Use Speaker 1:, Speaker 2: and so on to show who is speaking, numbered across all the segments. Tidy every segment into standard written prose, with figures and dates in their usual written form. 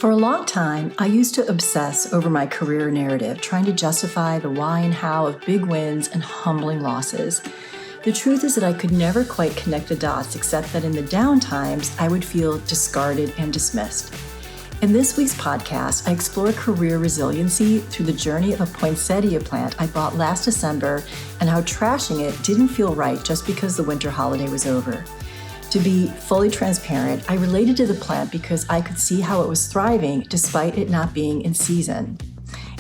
Speaker 1: For a long time, I used to obsess over my career narrative, trying to justify the why and how of big wins and humbling losses. The truth is that I could never quite connect the dots, except that in the down times, I would feel discarded and dismissed. In this week's podcast, I explore career resiliency through the journey of a poinsettia plant I bought last December and how trashing it didn't feel right just because the winter holiday was over. To be fully transparent, I related to the plant because I could see how it was thriving despite it not being in season.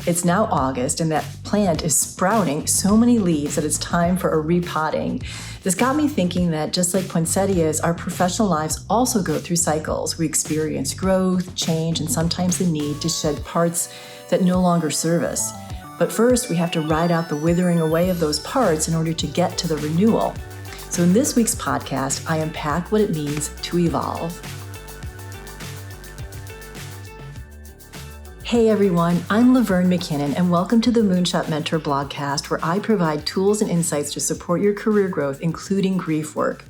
Speaker 1: It's now August and that plant is sprouting so many leaves that it's time for a repotting. This got me thinking that just like poinsettias, our professional lives also go through cycles. We experience growth, change, and sometimes the need to shed parts that no longer serve us. But first, we have to ride out the withering away of those parts in order to get to the renewal. So in this week's podcast, I unpack what it means to evolve. Hey everyone, I'm Laverne McKinnon, and welcome to the Moonshot Mentor blogcast, where I provide tools and insights to support your career growth, including grief work.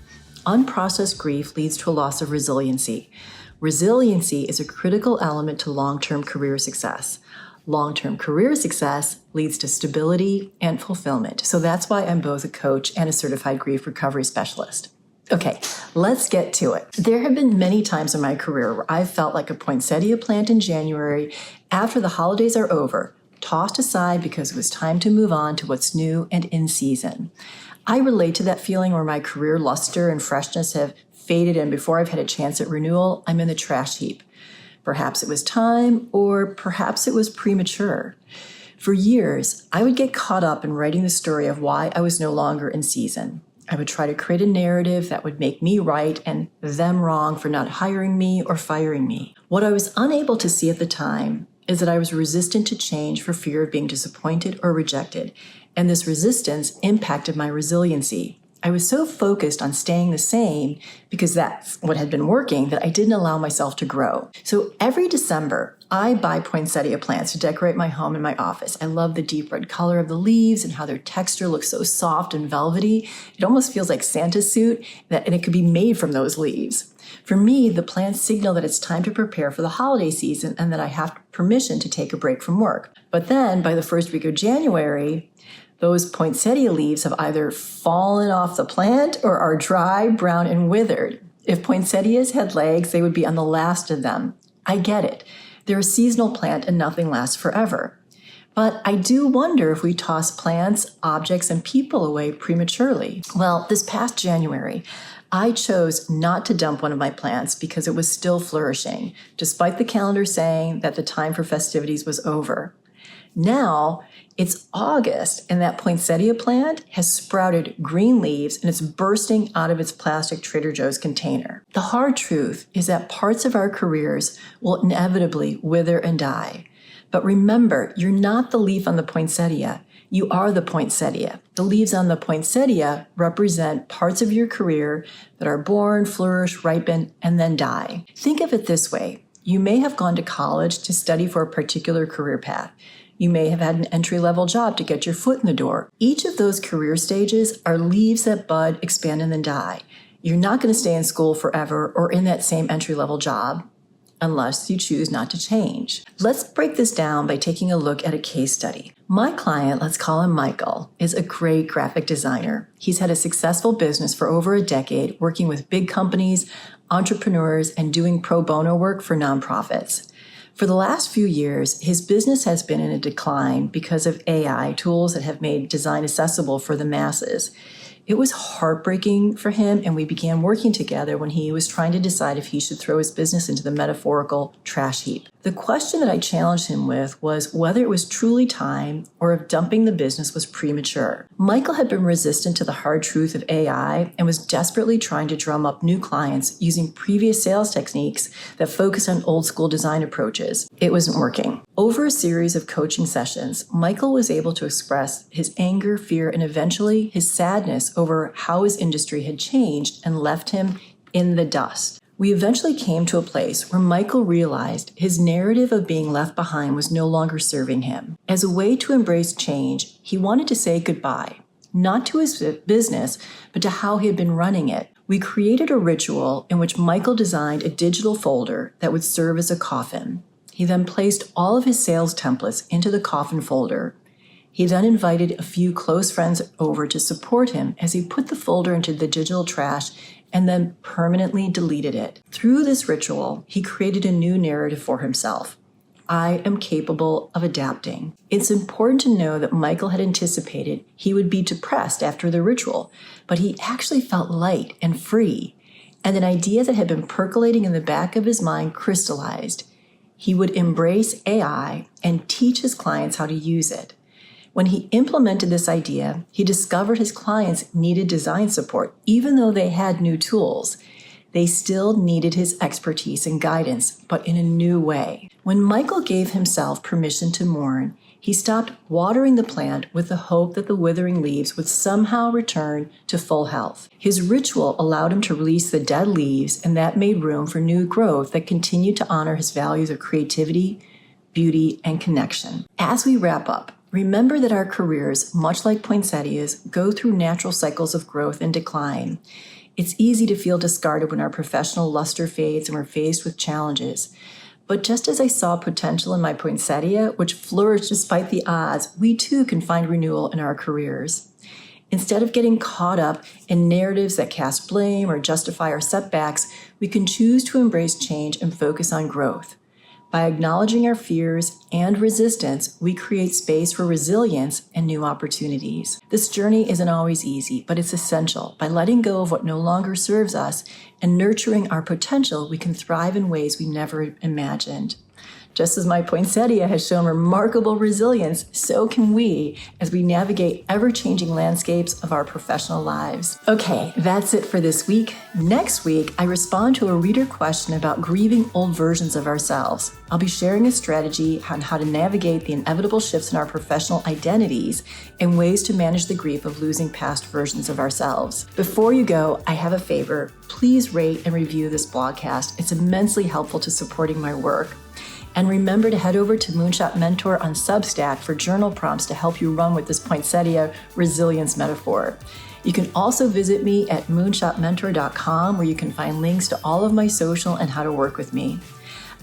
Speaker 1: Unprocessed grief leads to a loss of resiliency. Resiliency is a critical element to long-term career success. Long-term career success leads to stability and fulfillment. So that's why I'm both a coach and a certified grief recovery specialist. Okay, let's get to it. There have been many times in my career where I've felt like a poinsettia plant in January after the holidays are over, tossed aside because it was time to move on to what's new and in season. I relate to that feeling where my career luster and freshness have faded, and before I've had a chance at renewal, I'm in the trash heap. Perhaps it was time, or perhaps it was premature. For years, I would get caught up in writing the story of why I was no longer in season. I would try to create a narrative that would make me right and them wrong for not hiring me or firing me. What I was unable to see at the time is that I was resistant to change for fear of being disappointed or rejected, and this resistance impacted my resiliency. I was so focused on staying the same because that's what had been working that I didn't allow myself to grow. So every December, I buy poinsettia plants to decorate my home and my office. I love the deep red color of the leaves and how their texture looks so soft and velvety. It almost feels like Santa's suit, and it could be made from those leaves. For me, the plants signal that it's time to prepare for the holiday season and that I have permission to take a break from work. But then by the first week of January, those poinsettia leaves have either fallen off the plant or are dry, brown, and withered. If poinsettias had legs, they would be on the last of them. I get it. They're a seasonal plant and nothing lasts forever. But I do wonder if we toss plants, objects, and people away prematurely. Well, this past January, I chose not to dump one of my plants because it was still flourishing, despite the calendar saying that the time for festivities was over. Now, it's August, and that poinsettia plant has sprouted green leaves, and it's bursting out of its plastic Trader Joe's container. The hard truth is that parts of our careers will inevitably wither and die. But remember, you're not the leaf on the poinsettia. You are the poinsettia. The leaves on the poinsettia represent parts of your career that are born, flourish, ripen, and then die. Think of it this way. You may have gone to college to study for a particular career path. You may have had an entry-level job to get your foot in the door. Each of those career stages are leaves that bud, expand, and then die. You're not going to stay in school forever or in that same entry-level job unless you choose not to change. Let's break this down by taking a look at a case study. My client, let's call him Michael, is a great graphic designer. He's had a successful business for over a decade, working with big companies, entrepreneurs, and doing pro bono work for nonprofits. For the last few years, his business has been in a decline because of AI tools that have made design accessible for the masses. It was heartbreaking for him, and we began working together when he was trying to decide if he should throw his business into the metaphorical trash heap. The question that I challenged him with was whether it was truly time or if dumping the business was premature. Michael had been resistant to the hard truth of AI and was desperately trying to drum up new clients using previous sales techniques that focus on old school design approaches. It wasn't working. Over a series of coaching sessions, Michael was able to express his anger, fear, and eventually his sadness over how his industry had changed and left him in the dust. We eventually came to a place where Michael realized his narrative of being left behind was no longer serving him. As a way to embrace change, he wanted to say goodbye, not to his business, but to how he had been running it. We created a ritual in which Michael designed a digital folder that would serve as a coffin. He then placed all of his sales templates into the coffin folder. He then invited a few close friends over to support him as he put the folder into the digital trash and then permanently deleted it. Through this ritual, he created a new narrative for himself. I am capable of adapting. It's important to know that Michael had anticipated he would be depressed after the ritual, but he actually felt light and free, and an idea that had been percolating in the back of his mind crystallized. He would embrace AI and teach his clients how to use it. When he implemented this idea, he discovered his clients needed design support, even though they had new tools. They still needed his expertise and guidance, but in a new way. When Michael gave himself permission to mourn, he stopped watering the plant with the hope that the withering leaves would somehow return to full health. His ritual allowed him to release the dead leaves, and that made room for new growth that continued to honor his values of creativity, beauty, and connection. As we wrap up, remember that our careers, much like poinsettias, go through natural cycles of growth and decline. It's easy to feel discarded when our professional luster fades and we're faced with challenges. But just as I saw potential in my poinsettia, which flourished despite the odds, we too can find renewal in our careers. Instead of getting caught up in narratives that cast blame or justify our setbacks, we can choose to embrace change and focus on growth. By acknowledging our fears and resistance, we create space for resilience and new opportunities. This journey isn't always easy, but it's essential. By letting go of what no longer serves us and nurturing our potential, we can thrive in ways we never imagined. Just as my poinsettia has shown remarkable resilience, so can we as we navigate ever-changing landscapes of our professional lives. Okay, that's it for this week. Next week, I respond to a reader question about grieving old versions of ourselves. I'll be sharing a strategy on how to navigate the inevitable shifts in our professional identities and ways to manage the grief of losing past versions of ourselves. Before you go, I have a favor. Please rate and review this blogcast. It's immensely helpful to supporting my work. And remember to head over to Moonshot Mentor on Substack for journal prompts to help you run with this poinsettia resilience metaphor. You can also visit me at moonshotmentor.com, where you can find links to all of my social and how to work with me.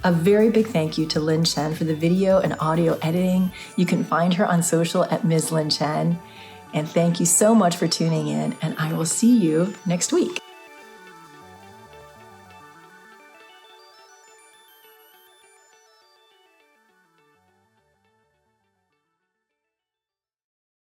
Speaker 1: A very big thank you to Lynn Chen for the video and audio editing. You can find her on social at Ms. Lynn Chen. And thank you so much for tuning in, and I will see you next week.